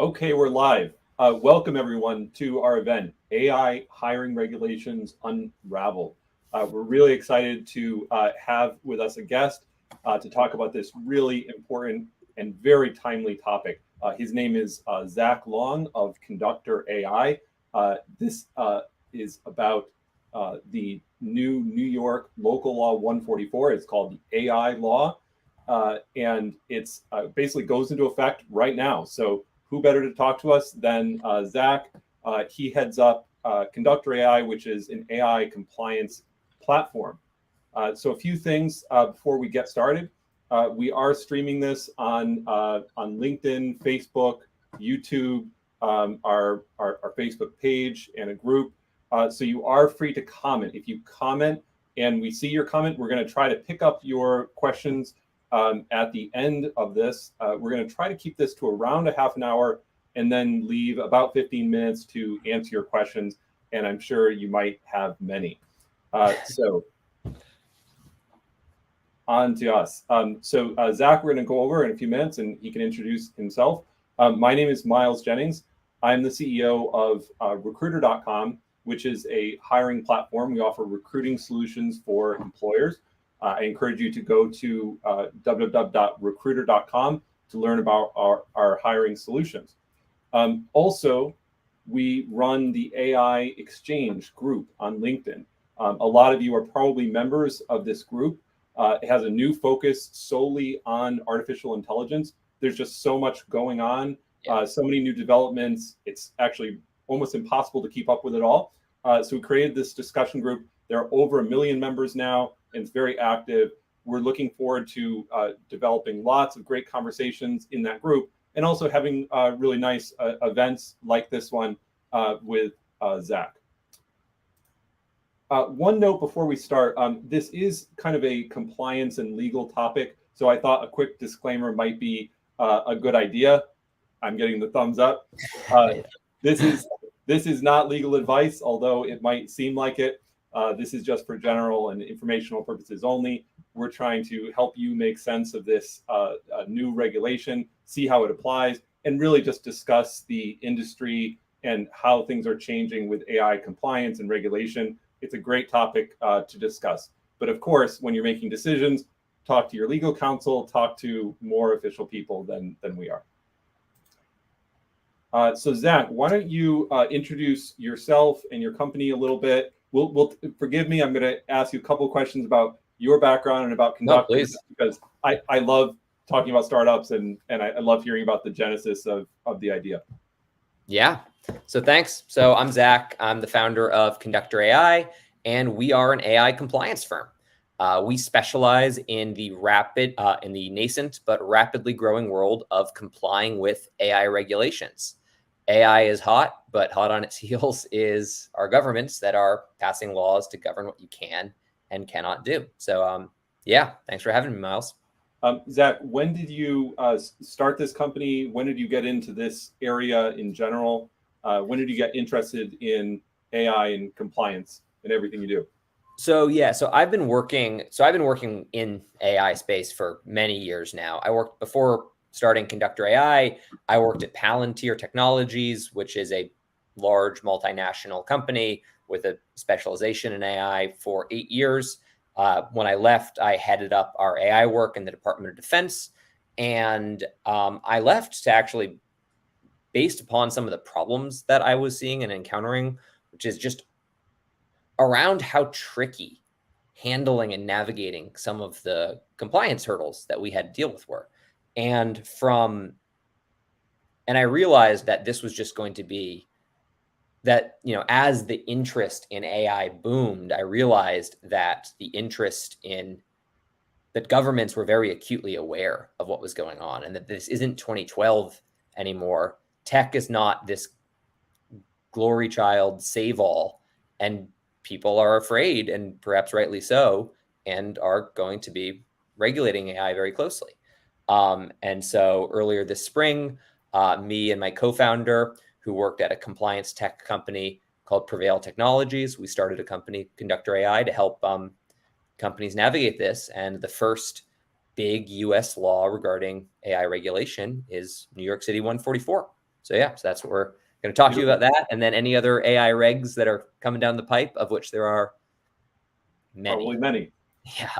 Okay, we're live. Welcome everyone to our event, AI Hiring Regulations Unraveled. We're really excited to have with us a guest to talk about this really important and very timely topic. His name is Zach Long of Conductor AI. This is about the new New York Local Law 144. It's called the AI Law, and it's basically goes into effect right now. So who better to talk to us than Zach? He heads up Conductor AI, which is an AI compliance platform. So a few things before we get started. We are streaming this on LinkedIn, Facebook, YouTube, our Facebook page, and a group. So you are free to comment. If you comment and we see your comment, we're going to try to pick up your questions at the end of this. We're going to try to keep this to around a half an hour and then leave about 15 minutes to answer your questions. And I'm sure you might have many. So on to us. Zach, we're going to go over in a few minutes and he can introduce himself. My name is Miles Jennings. I'm the CEO of recruiter.com, which is a hiring platform. We offer recruiting solutions for employers. I encourage you to go to www.recruiter.com to learn about our hiring solutions. Also, we run the AI Exchange group on LinkedIn. A lot of you are probably members of this group. It has a new focus solely on artificial intelligence. There's just so much going on, so many new developments. It's actually almost impossible to keep up with it all. So we created this discussion group. There are over 1 million members now, and it's very active. We're looking forward to developing lots of great conversations in that group and also having really nice events like this one with Zach. One note before we start, this is kind of a compliance and legal topic, so I thought a quick disclaimer might be a good idea. I'm getting the thumbs up. This is not legal advice, although it might seem like it. This is just for general and informational purposes only. We're trying to help you make sense of this new regulation, see how it applies, and really just discuss the industry and how things are changing with AI compliance and regulation. It's a great topic to discuss. But of course, when you're making decisions, talk to your legal counsel, talk to more official people than we are. So Zach, why don't you introduce yourself and your company a little bit? We'll forgive me. I'm going to ask you a couple of questions about your background and about Conductor, because I love talking about startups and I love hearing about the genesis of the idea. Yeah. So thanks. So I'm Zach. I'm the founder of Conductor AI, and we are an AI compliance firm. We specialize in the nascent but rapidly growing world of complying with AI regulations. AI is hot, but hot on its heels is our governments that are passing laws to govern what you can and cannot do. So yeah, thanks for having me, Miles. Zach, when did you start this company? When did you get into this area in general? When did you get interested in AI and compliance and everything you do? So I've been working in AI space for many years now. I worked before starting Conductor AI. I worked at Palantir Technologies, which is a large multinational company with a specialization in AI, for 8 years. When I left, I headed up our AI work in the Department of Defense. And I left to actually, based upon some of the problems that I was seeing and encountering, which is just around how tricky handling and navigating some of the compliance hurdles that we had to deal with were. And I realized that this was just going to be that, as the interest in AI boomed, I realized that that governments were very acutely aware of what was going on, and that this isn't 2012 anymore. Tech is not this glory child save all, and people are afraid, and perhaps rightly so, and are going to be regulating AI very closely. And so earlier this spring, me and my co-founder, who worked at a compliance tech company called Prevail Technologies, we started a company, Conductor AI, to help companies navigate this. And the first big US law regarding AI regulation is New York City 144. So yeah, so that's what we're going to talk to you about, that, and then any other AI regs that are coming down the pipe, of which there are many. Probably many. Yeah.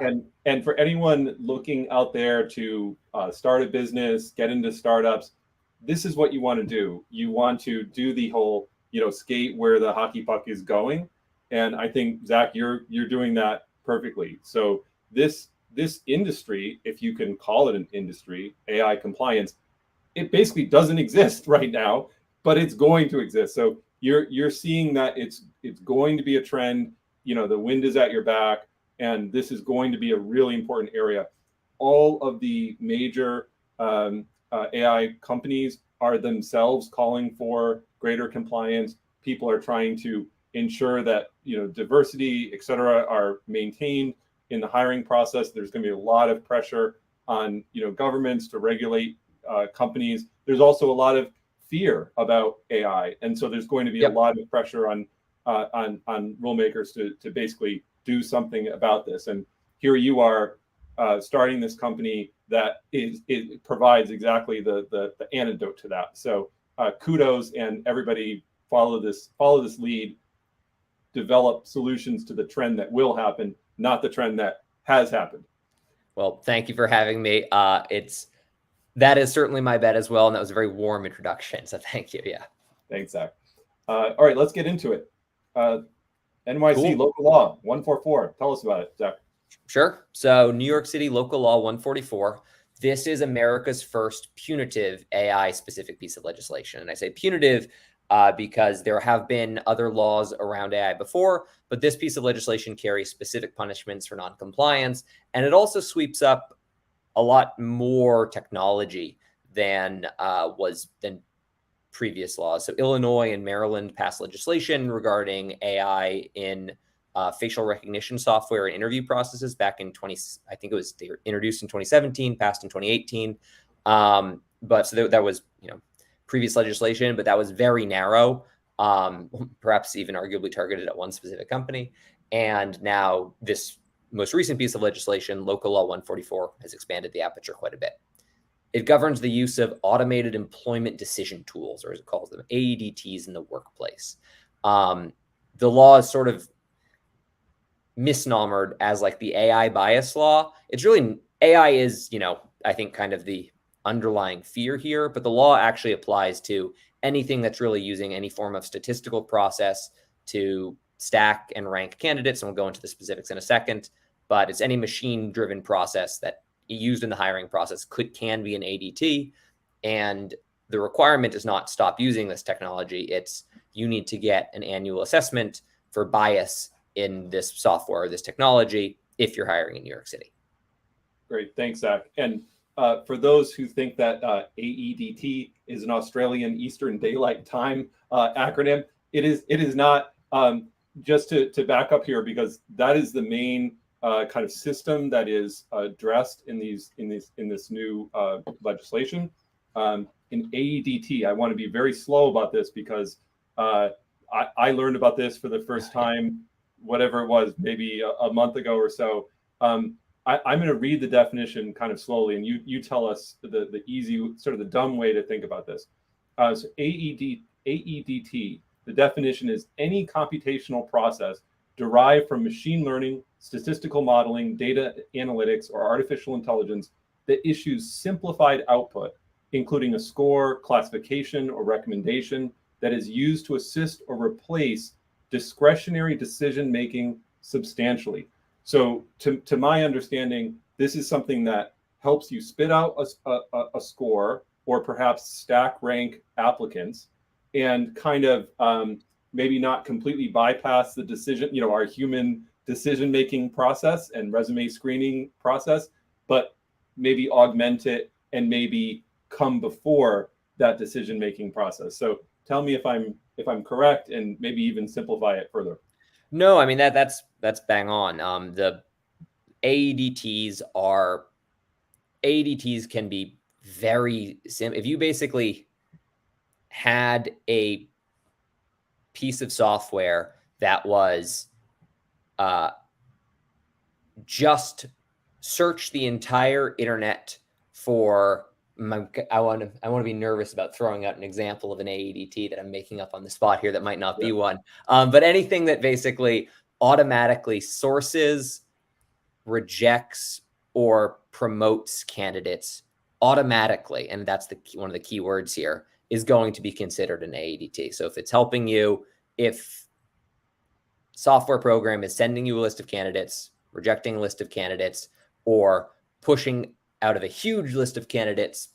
And for anyone looking out there to start a business, get into startups, this is what you want to do. You want to do the whole, skate where the hockey puck is going. And I think, Zach, you're doing that perfectly. So this industry, if you can call it an industry, AI compliance, it basically doesn't exist right now, but it's going to exist. So you're seeing that it's going to be a trend. The wind is at your back, and this is going to be a really important area. All of the major AI companies are themselves calling for greater compliance. People are trying to ensure that diversity, et cetera, are maintained in the hiring process. There's going to be a lot of pressure on governments to regulate companies. There's also a lot of fear about AI, and so there's going to be a lot of pressure on rulemakers to basically do something about this. And here you are starting this company that it provides exactly the antidote to that. So kudos, and everybody follow this lead. Develop solutions to the trend that will happen, not the trend that has happened. Well, thank you for having me. That is certainly my bet as well, and that was a very warm introduction. So thank you. Yeah. Thanks, Zach. All right, let's get into it. NYC local law 144. Tell us about it, Zach. Sure. So New York City local law 144. This is America's first punitive AI specific piece of legislation. And I say punitive because there have been other laws around AI before, but this piece of legislation carries specific punishments for noncompliance. And it also sweeps up a lot more technology than previous laws. So Illinois and Maryland passed legislation regarding AI in facial recognition software and interview processes back in they were introduced in 2017, passed in 2018. But so that was, previous legislation, but that was very narrow, perhaps even arguably targeted at one specific company. And now this most recent piece of legislation, local law 144, has expanded the aperture quite a bit. It governs the use of automated employment decision tools, or as it calls them, AEDTs, in the workplace. The law is sort of misnomered as like the AI bias law. It's really, AI is, I think kind of the underlying fear here, but the law actually applies to anything that's really using any form of statistical process to stack and rank candidates. And we'll go into the specifics in a second, but it's any machine-driven process that used in the hiring process can be an ADT. And the requirement is not stop using this technology. It's you need to get an annual assessment for bias in this software or this technology if you're hiring in New York City. Great. Thanks, Zach. And for those who think that AEDT is an Australian Eastern Daylight Time acronym, it is not. Just to back up here, because that is the main kind of system that is addressed in this new legislation. In AEDT, I want to be very slow about this because I learned about this for the first time, whatever it was, maybe a month ago or so. I'm going to read the definition kind of slowly, and you tell us the easy, sort of the dumb way to think about this. So AEDT, the definition is any computational process derived from machine learning, statistical modeling, data analytics, or artificial intelligence that issues simplified output, including a score, classification, or recommendation that is used to assist or replace discretionary decision-making substantially. So to my understanding, this is something that helps you spit out a score, or perhaps stack rank applicants, and kind of maybe not completely bypass the decision, our human decision-making process and resume screening process, but maybe augment it and maybe come before that decision-making process. So tell me if I'm correct, and maybe even simplify it further. No, I mean that's bang on. The AEDTs can be very simple. If you basically had a piece of software that was just search the entire internet for I want to be nervous about throwing out an example of an AEDT that I'm making up on the spot here that might not be one. But anything that basically automatically sources, rejects, or promotes candidates automatically, and that's one of the key words here, is going to be considered an AEDT. So if it's helping you, if software program is sending you a list of candidates, rejecting a list of candidates, or pushing out of a huge list of candidates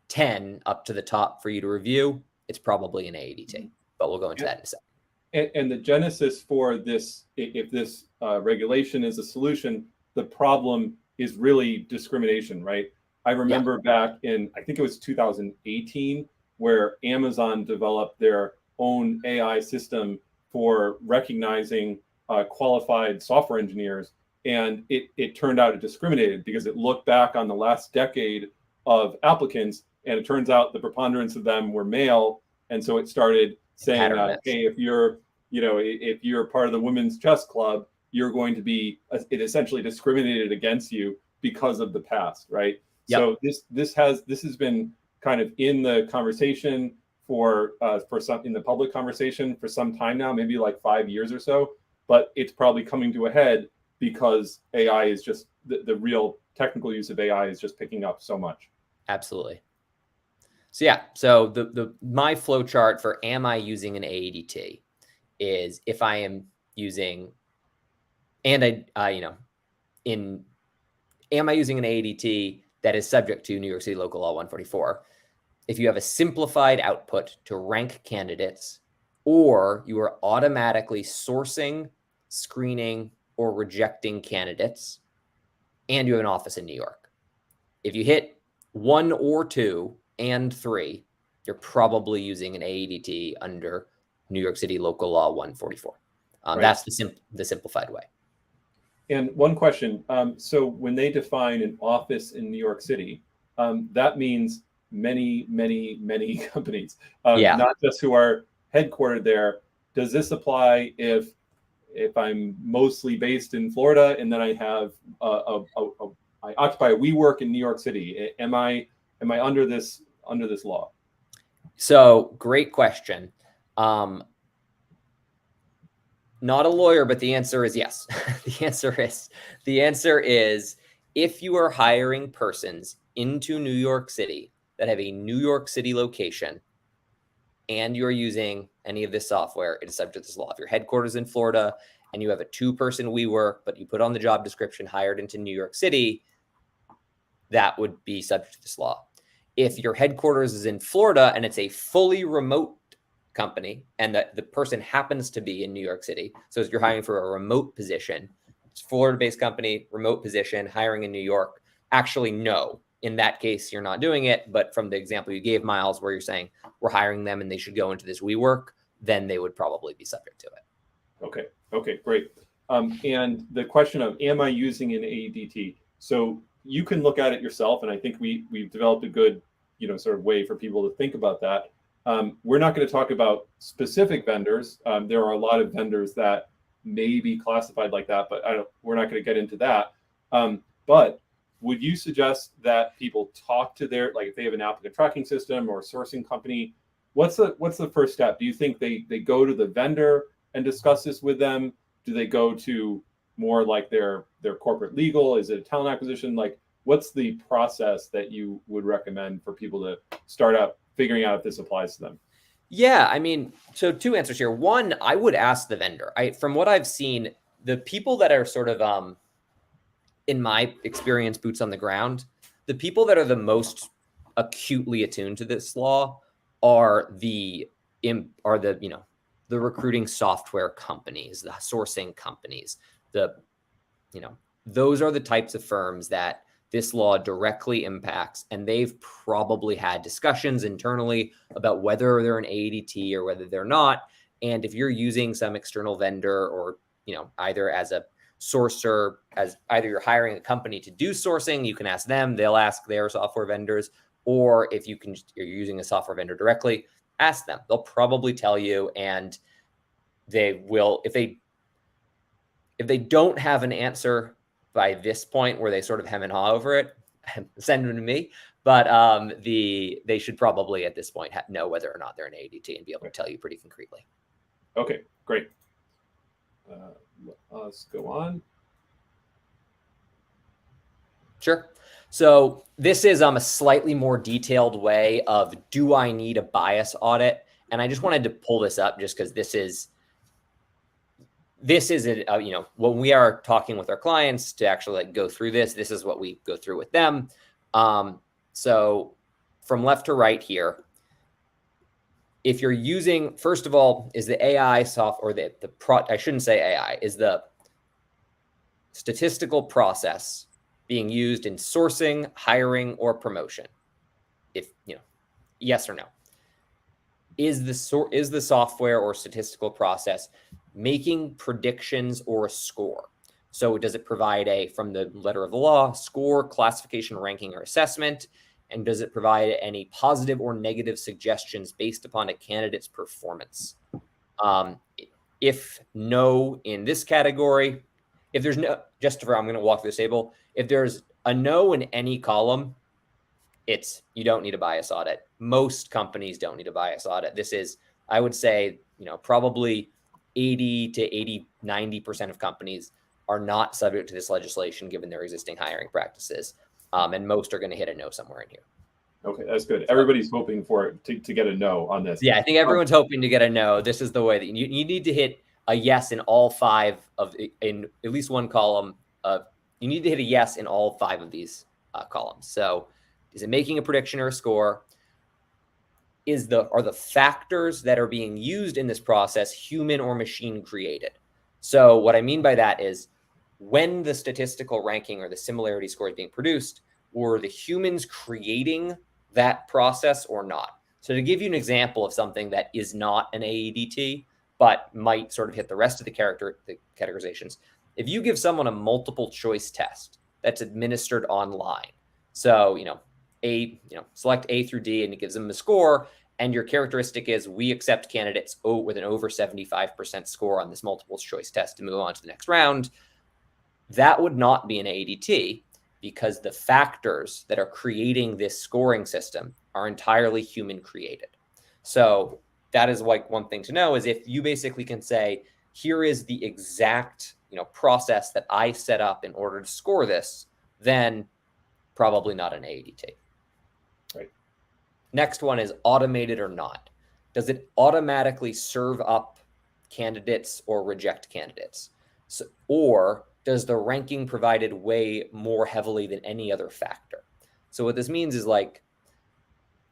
10 up to the top for you to review, it's probably an AEDT. But we'll go into that in a second. And the genesis for this, if this regulation is a solution, the problem is really discrimination, right? I remember back in, I think it was 2018, where Amazon developed their own AI system for recognizing qualified software engineers. And it turned out it discriminated because it looked back on the last decade of applicants, and it turns out the preponderance of them were male. And so it started saying, hey, if you're part of the women's chess club, you're going to be, it essentially discriminated against you because of the past, right? Yep. So this has been kind of in the conversation for some, in the public conversation for some time now, maybe like 5 years or so, but it's probably coming to a head because AI is just, the real technical use of AI is just picking up so much. Absolutely. So yeah, so my flow chart for am I using an AEDT is if I am using, and am I using an AEDT that is subject to New York City Local Law 144? If you have a simplified output to rank candidates, or you are automatically sourcing, screening, or rejecting candidates, and you have an office in New York. If you hit 1 or 2 and 3, you're probably using an AEDT under New York City Local Law 144. Right. That's the simplified way. And one question, so when they define an office in New York City, that means many, many, many companies, not just who are headquartered there. Does this apply if I'm mostly based in Florida and then I have I occupy a WeWork in New York City? Am I under this law? So great question. Not a lawyer, but the answer is yes. The answer is if you are hiring persons into New York City that have a New York City location and you're using any of this software, it is subject to this law. If your headquarters in Florida and you have a 2-person WeWork, but you put on the job description hired into New York City, that would be subject to this law. If your headquarters is in Florida and it's a fully remote company and that the person happens to be in New York City, so if you're hiring for a remote position, it's a Florida-based company, remote position, hiring in New York, actually no. In that case, you're not doing it. But from the example you gave, Miles, where you're saying we're hiring them and they should go into this WeWork, then they would probably be subject to it. Okay, great. And the question of, am I using an AEDT? So you can look at it yourself, and I think we've developed a good, sort of way for people to think about that. We're not going to talk about specific vendors. There are a lot of vendors that may be classified like that, but we're not going to get into that. But would you suggest that people talk to their, like if they have an applicant tracking system or a sourcing company, what's the first step? Do you think they go to the vendor and discuss this with them? Do they go to more like their corporate legal? Is it a talent acquisition? Like, what's the process that you would recommend for people to start out figuring out if this applies to them? Yeah, I mean, so 2 answers here. One, I would ask the vendor. From what I've seen, the people that are sort of, in my experience, boots on the ground, the people that are the most acutely attuned to this law are the recruiting software companies, the sourcing companies, those are the types of firms that this law directly impacts, and they've probably had discussions internally about whether they're an AEDT or whether they're not. And if you're using some external vendor or, either as a sourcer, as either you're hiring a company to do sourcing, you can ask them, they'll ask their software vendors, or if you're using a software vendor directly, ask them. They'll probably tell you, and they will, if they don't have an answer by this point where they sort of hem and haw over it, send them to me. but they should probably at this point know whether or not they're an ADT and be able to tell you pretty concretely. Okay, great. Let's go on. Sure. So this is a slightly more detailed way of, do I need a bias audit? And I just wanted to pull this up just because this is when we are talking with our clients to actually go through this is what we go through with them. So from left to right here, if you're using, first of all, is the AI software, I shouldn't say AI, is the statistical process being used in sourcing, hiring, or promotion? If, yes or no. Is the software or statistical process making predictions or a score? So does it provide from the letter of the law, score, classification, ranking, or assessment? And does it provide any positive or negative suggestions based upon a candidate's performance? If no in this category, if there's no, I'm going to walk through this table. If there's a no in any column, you don't need a bias audit. Most companies don't need a bias audit. This is, I would say, probably 80 to 90% of companies are not subject to this legislation given their existing hiring practices. And most are going to hit a no somewhere in here. Okay, that's good. Everybody's hoping for it to get a no on this. Yeah, I think everyone's hoping to get a no. This is the way that you need to hit a yes in all 5 in at least one column. You need to hit a yes in all 5 of these columns. So is it making a prediction or a score? Are the factors that are being used in this process human or machine created? So what I mean by that is, when the statistical ranking or the similarity score is being produced, were the humans creating that process or not? So to give you an example of something that is not an AEDT, but might sort of hit the rest of the categorizations, if you give someone a multiple choice test that's administered online, so, select A through D and it gives them a score, and your characteristic is, we accept candidates with an over 75% score on this multiple choice test to move on to the next round, that would not be an ADT because the factors that are creating this scoring system are entirely human created. So that is one thing to know, is if you basically can say, here is the exact process that I set up in order to score this, then probably not an ADT. Right. Next one is automated or not. Does it automatically serve up candidates or reject candidates? Or does the ranking provided weigh more heavily than any other factor? So what this means is,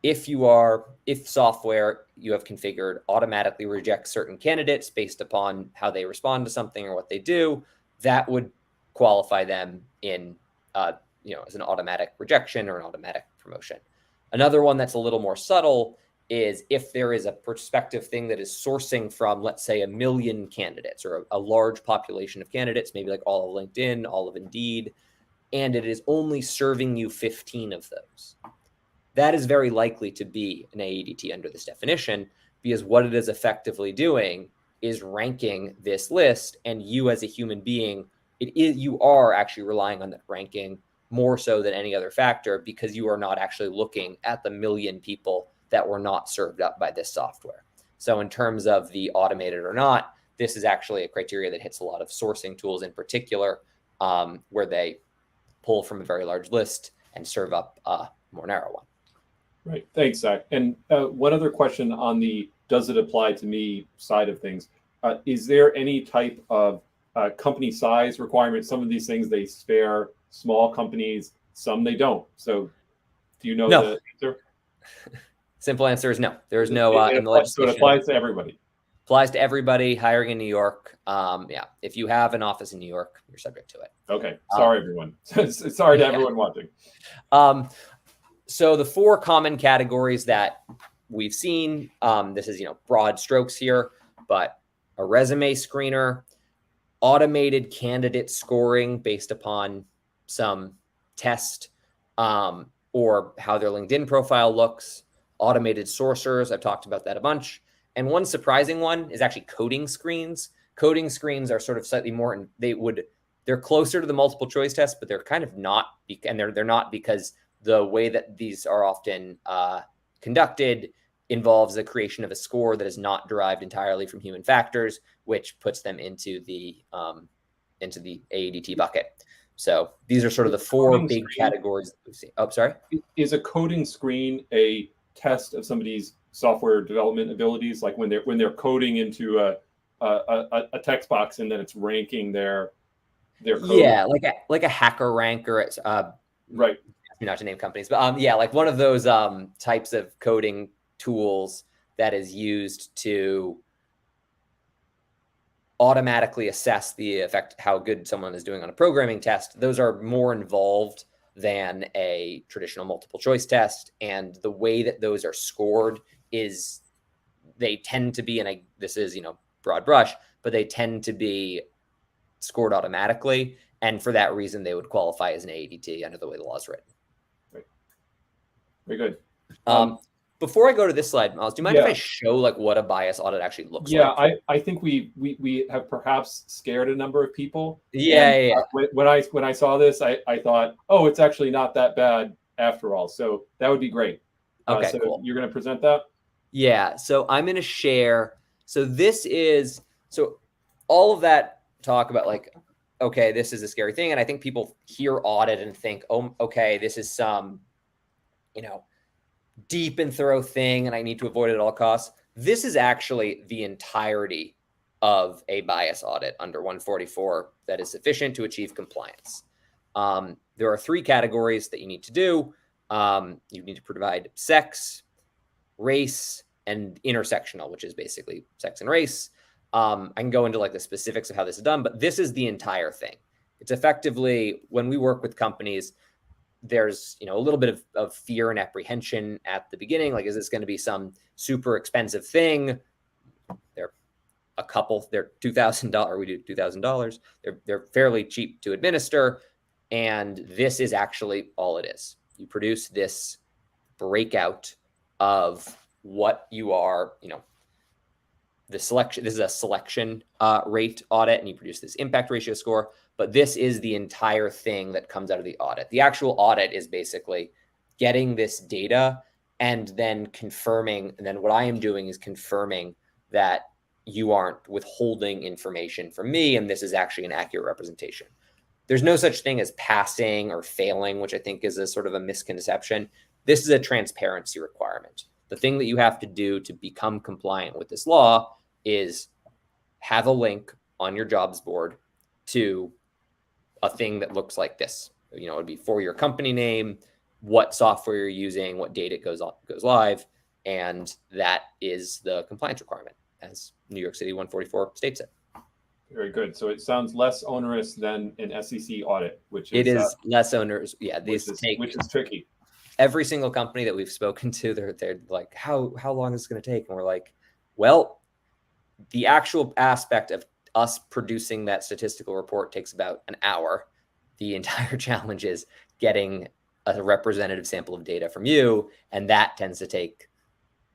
if software you have configured automatically rejects certain candidates based upon how they respond to something or what they do, that would qualify them in, as an automatic rejection or an automatic promotion. Another one that's a little more subtle is if there is a prospective thing that is sourcing from, let's say, 1 million candidates or a large population of candidates, maybe like all of LinkedIn, all of Indeed, and it is only serving you 15 of those. That is very likely to be an AEDT under this definition, because what it is effectively doing is ranking this list, and you as a human being, you are actually relying on that ranking more so than any other factor, because you are not actually looking at the 1 million people that were not served up by this software. So in terms of the automated or not, this is actually a criteria that hits a lot of sourcing tools in particular, where they pull from a very large list and serve up a more narrow one. Right. Thanks, Zach. And one other question on the does it apply to me side of things. Is there any type of company size requirement? Some of these things, they spare small companies, some they don't. So do you know the answer? Simple answer is no. There's no in the legislation. So it applies to everybody. Applies to everybody hiring in New York. If you have an office in New York, you're subject to it. Okay. Sorry, everyone. Sorry to everyone watching. So the 4 common categories that we've seen, this is, broad strokes here, but a resume screener, automated candidate scoring based upon some test or how their LinkedIn profile looks, automated sourcers. I've talked about that a bunch. And one surprising one is actually coding screens. Coding screens are sort of slightly more, they're closer to the multiple choice test, but they're kind of not, and they're not because the way that these are often conducted involves the creation of a score that is not derived entirely from human factors, which puts them into the AADT bucket. So these are sort of the four big categories that we've seen. Oh, sorry. Is a coding screen a test of somebody's software development abilities, like when they're coding into a text box and then it's ranking their code? Yeah, like a hacker rank, or right. Not to name companies, but yeah, like one of those types of coding tools that is used to automatically assess the effect, how good someone is doing on a programming test. Those are more involved than a traditional multiple choice test. And the way that those are scored is they tend to be, and this is, broad brush, but they tend to be scored automatically. And for that reason, they would qualify as an AADT under the way the law is written. Right. Very good. Before I go to this slide, Miles, do you mind if I show like what a bias audit actually looks like? Yeah, I think we have perhaps scared a number of people. Yeah. When I saw this, I thought, oh, it's actually not that bad after all. So that would be great. Okay, so cool. You're going to present that? Yeah. So I'm going to share. So all of that talk about like, okay, this is a scary thing, and I think people hear audit and think, oh, okay, this is some, deep and thorough thing and I need to avoid it at all costs. This is actually the entirety of a bias audit under 144 that is sufficient to achieve compliance. There are three categories that you need to do. You need to provide sex, race, and intersectional, which is basically sex and race. I can go into like the specifics of how this is done, but this is the entire thing. It's effectively, when we work with companies, there's a little bit of fear and apprehension at the beginning. Like, is this going to be some super expensive thing? They're $2,000. We do $2,000. They're fairly cheap to administer, and this is actually all it is. You produce this breakout of what you are. The selection. This is a selection rate audit, and you produce this impact ratio score. But this is the entire thing that comes out of the audit. The actual audit is basically getting this data and then confirming. And then what I am doing is confirming that you aren't withholding information from me, and this is actually an accurate representation. There's no such thing as passing or failing, which I think is a sort of a misconception. This is a transparency requirement. The thing that you have to do to become compliant with this law is have a link on your jobs board to a thing that looks like this. It would be for your company name, what software you're using, what date it goes live, and that is the compliance requirement, as New York City 144 states it. Very good. So it sounds less onerous than an SEC audit, which is less onerous. Yeah, which is tricky. Every single company that we've spoken to, they're like, how long is this going to take? And we're like, well, the actual aspect of us producing that statistical report takes about an hour. The entire challenge is getting a representative sample of data from you, and that tends to take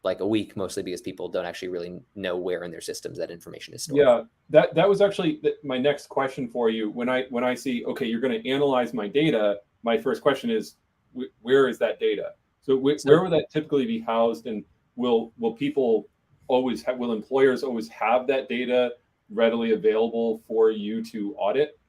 like a week, mostly because people don't actually really know where in their systems that information is stored. Yeah, that was actually my next question for you. When I see, okay, you're going to analyze my data, my first question is, where is that data? So where will that typically be housed, and will people always will employers always have that data readily available for you to audit?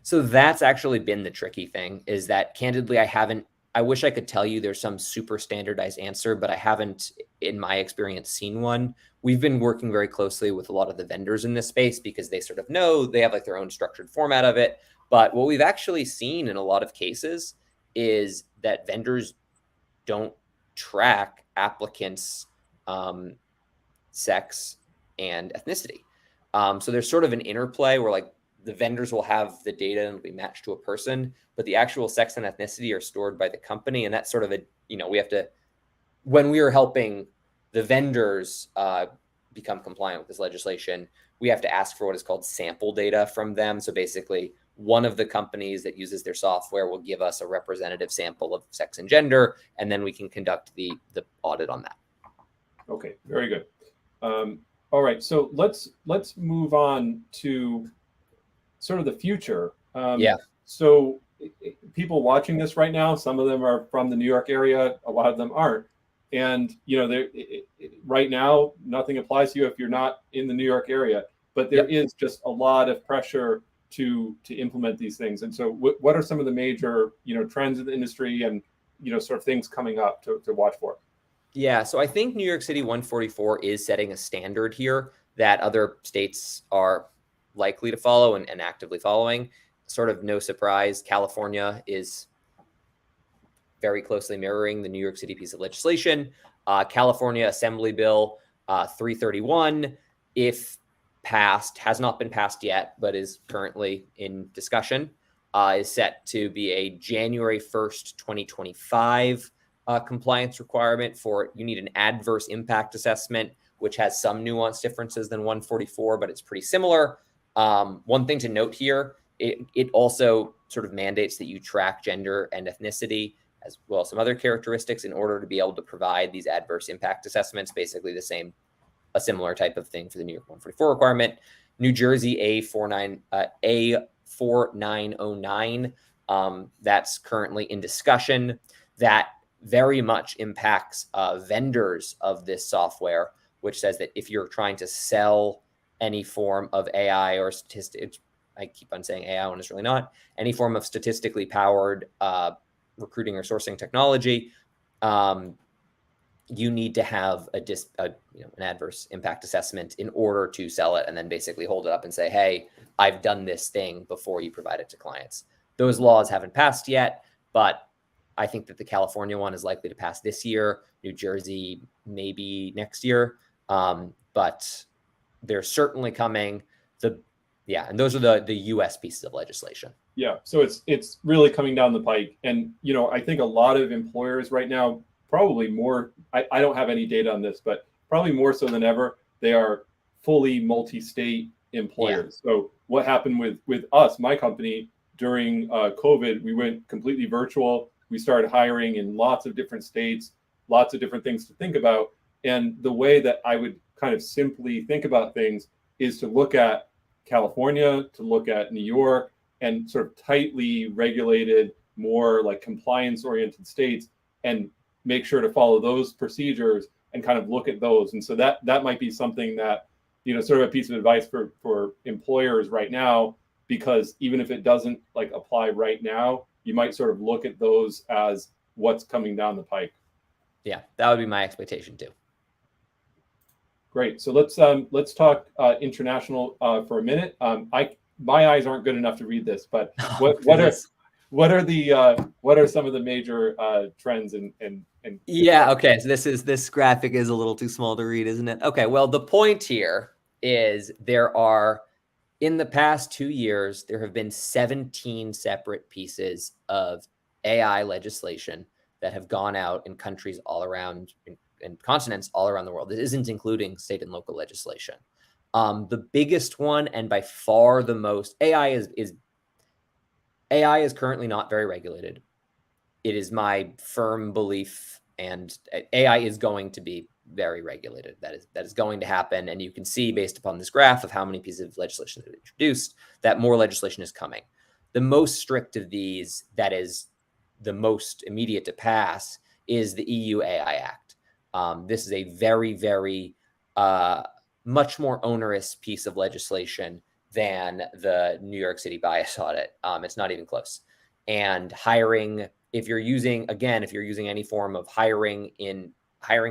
So that's actually been the tricky thing, is that candidly, I wish I could tell you there's some super standardized answer, but I haven't, in my experience, seen one. We've been working very closely with a lot of the vendors in this space because they sort of know, they have like their own structured format of it. But what we've actually seen in a lot of cases is that vendors don't track applicants' sex and ethnicity. So there's sort of an interplay where like the vendors will have the data and it'll be matched to a person, but the actual sex and ethnicity are stored by the company. And that's sort of we have to, when we are helping the vendors become compliant with this legislation, we have to ask for what is called sample data from them. So basically, one of the companies that uses their software will give us a representative sample of sex and gender, and then we can conduct the audit on that. Okay, very good. All right, so let's move on to sort of the future. Yeah. So people watching this right now, some of them are from the New York area, a lot of them aren't. And, right now, nothing applies to you if you're not in the New York area. But there is just a lot of pressure to implement these things. And so what are some of the major, trends in the industry and, sort of things coming up to watch for? Yeah, so I think New York City 144 is setting a standard here that other states are likely to follow and actively following. Sort of no surprise, California is very closely mirroring the New York City piece of legislation. California Assembly Bill 331, if passed, has not been passed yet, but is currently in discussion, is set to be a January 1st, 2025 compliance requirement for you need an adverse impact assessment, which has some nuanced differences than 144, but it's pretty similar. One thing to note here, it also sort of mandates that you track gender and ethnicity as well as some other characteristics in order to be able to provide these adverse impact assessments, basically a similar type of thing for the New York 144 requirement. New Jersey A4909, that's currently in discussion. That very much impacts vendors of this software, which says that if you're trying to sell any form of AI or statistics, I keep on saying AI when it's really not, any form of statistically powered recruiting or sourcing technology, you need to have an adverse impact assessment in order to sell it, and then basically hold it up and say, hey, I've done this thing before you provide it to clients. Those laws haven't passed yet, but I think that the California one is likely to pass this year. New Jersey, maybe next year. But they're certainly coming. And those are the US pieces of legislation. Yeah, so it's really coming down the pike. And, I think a lot of employers right now, probably more, I don't have any data on this, but probably more so than ever, they are fully multi-state employers. Yeah. So what happened with us, my company, during COVID, we went completely virtual. We started hiring in lots of different states, lots of different things to think about. And the way that I would kind of simply think about things is to look at California, to look at New York, and sort of tightly regulated, more like compliance-oriented states, and make sure to follow those procedures and kind of look at those. And so that might be something that, sort of a piece of advice for employers right now, because even if it doesn't like apply right now, you might sort of look at those as what's coming down the pike. Yeah, that would be my expectation too. Great. So let's talk international for a minute. My eyes aren't good enough to read this, but what are some of the major trends and yeah, okay. So this graphic is a little too small to read, isn't it? Okay. Well, the point here is in the past 2 years, there have been 17 separate pieces of AI legislation that have gone out in countries all around and continents all around the world. This isn't including state and local legislation. The biggest one, and by far the most, AI is currently not very regulated. It is my firm belief, and AI is going to be very regulated. That is going to happen. And you can see based upon this graph of how many pieces of legislation have been introduced, that more legislation is coming. The most strict of these, that is the most immediate to pass, is the EU AI Act. This is a very, very much more onerous piece of legislation than the New York City bias audit. It's not even close. And hiring, if you're using any form of hiring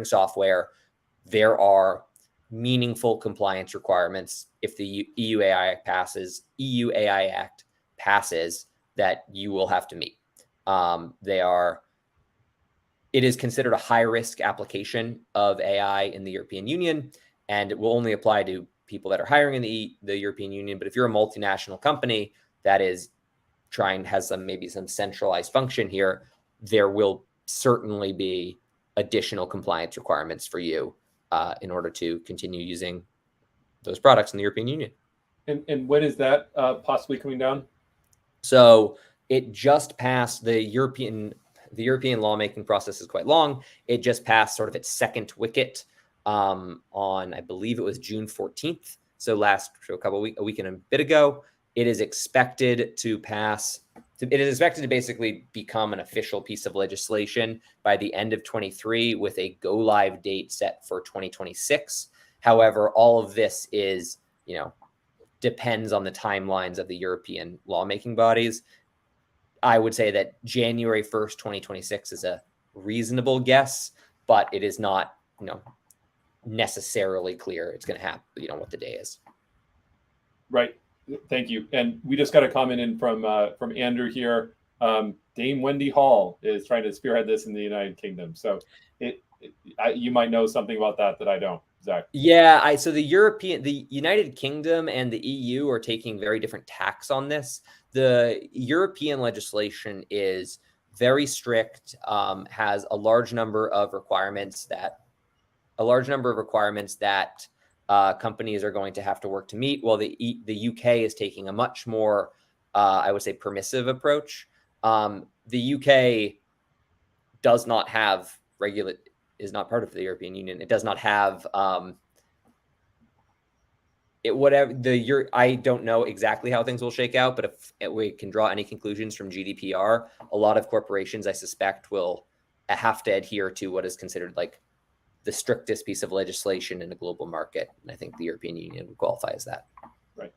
software, there are meaningful compliance requirements if the EU AI Act passes that you will have to meet. It is considered a high-risk application of AI in the European Union, and it will only apply to people that are hiring in the European Union. But if you're a multinational company that is has maybe some centralized function here, there will certainly be additional compliance requirements for you in order to continue using those products in the European Union. And when is that possibly coming down? So it just passed the European lawmaking process is quite long. It just passed sort of its second wicket on, I believe it was June 14th. So a week and a bit ago. It is expected to pass it is expected to basically become an official piece of legislation by the end of 23 with a go live date set for 2026. However, all of this is, depends on the timelines of the European lawmaking bodies. I would say that January 1st, 2026 is a reasonable guess, but it is not, necessarily clear it's going to happen, what the day is. Right. Thank you. And we just got a comment in from Andrew here. Dame Wendy Hall is trying to spearhead this in the United Kingdom. So you might know something about that I don't, Zach. Yeah, so the United Kingdom and the EU are taking very different tacks on this. The European legislation is very strict, has a large number of requirements that companies are going to have to work to meet, while the UK is taking a much more, I would say, permissive approach. The UK does not have is not part of the European Union. It does not have I don't know exactly how things will shake out, but if we can draw any conclusions from GDPR, a lot of corporations, I suspect, will have to adhere to what is considered like the strictest piece of legislation in a global market. And I think the European Union would qualify as that. Right.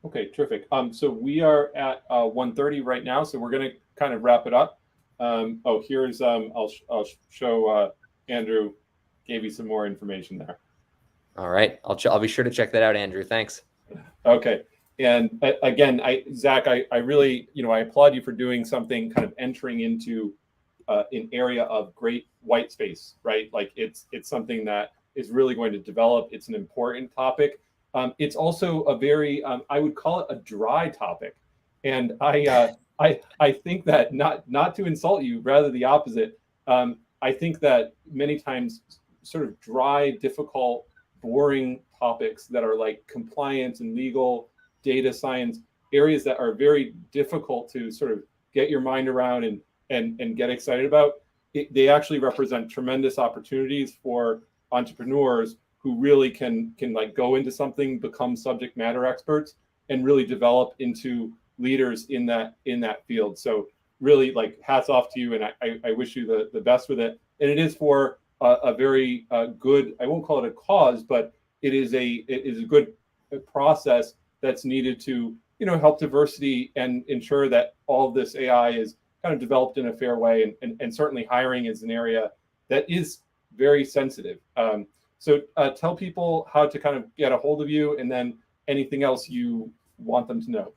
Okay, terrific. So we are at 1:30 right now, so we're going to kind of wrap it up. Here's, I'll show Andrew gave you some more information there. All right. I'll be sure to check that out, Andrew. Thanks. Okay. And again, Zach, I really, I applaud you for doing something kind of entering into an area of great white space, right? Like it's something that is really going to develop. It's an important topic. It's also a very, I would call it a dry topic. And I think that not to insult you, rather the opposite. I think that many times sort of dry, difficult, boring topics that are like compliance and legal, data science, areas that are very difficult to sort of get your mind around and get excited about, they actually represent tremendous opportunities for entrepreneurs who really can like go into something, become subject matter experts, and really develop into leaders in that field. So really, like, hats off to you, and I wish you the best with it. And it is for a very good, I won't call it a cause, but it is a good process that's needed to help diversity and ensure that all of this AI is kind of developed in a fair way. And certainly hiring is an area that is very sensitive. So tell people how to kind of get a hold of you, and then anything else you want them to know.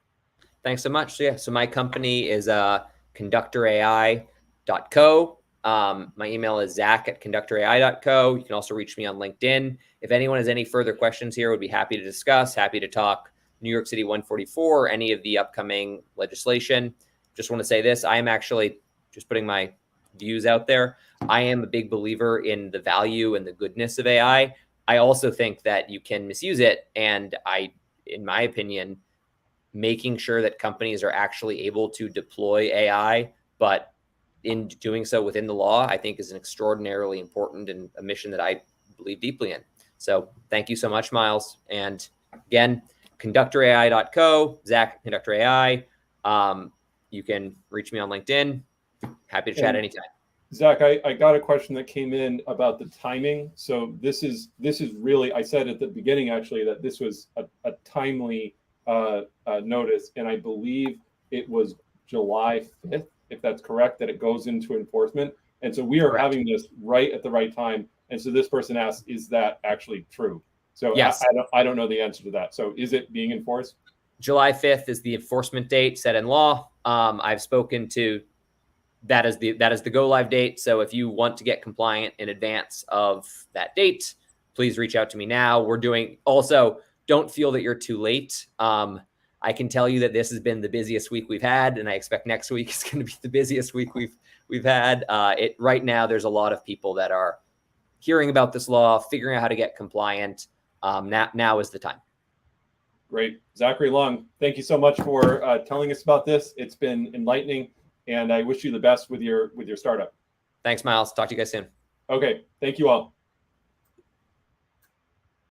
Thanks so much. So my company is conductorai.co. My email is zach@conductorai.co. You can also reach me on LinkedIn. If anyone has any further questions here, would be happy to discuss, happy to talk New York City 144 or any of the upcoming legislation. Just want to say this, I am actually just putting my views out there. I am a big believer in the value and the goodness of AI. I also think that you can misuse it. And in my opinion, making sure that companies are actually able to deploy AI, but in doing so within the law, I think is an extraordinarily important and a mission that I believe deeply in. So thank you so much, Miles. And again, conductorai.co, Zach, Conductor AI. You can reach me on LinkedIn. Happy to chat anytime. Zach, I got a question that came in about the timing. So this is really, I said at the beginning actually that this was a timely notice, and I believe it was July 5th, if that's correct, that it goes into enforcement. And so we are Correct. having this right at the right time. And so this person asked, is that actually true? So yes. I don't know the answer to that. So is it being enforced? July 5th is the enforcement date set in law. I've spoken to that is the go live date. So if you want to get compliant in advance of that date, please reach out to me now. Also, don't feel that you're too late. I can tell you that this has been the busiest week we've had, and I expect next week is going to be the busiest week we've had. Right now, there's a lot of people that are hearing about this law, figuring out how to get compliant. Now is the time. Great. Zachary Long, thank you so much for telling us about this. It's been enlightening, and I wish you the best with your startup. Thanks, Miles. Talk to you guys soon. Okay. Thank you all.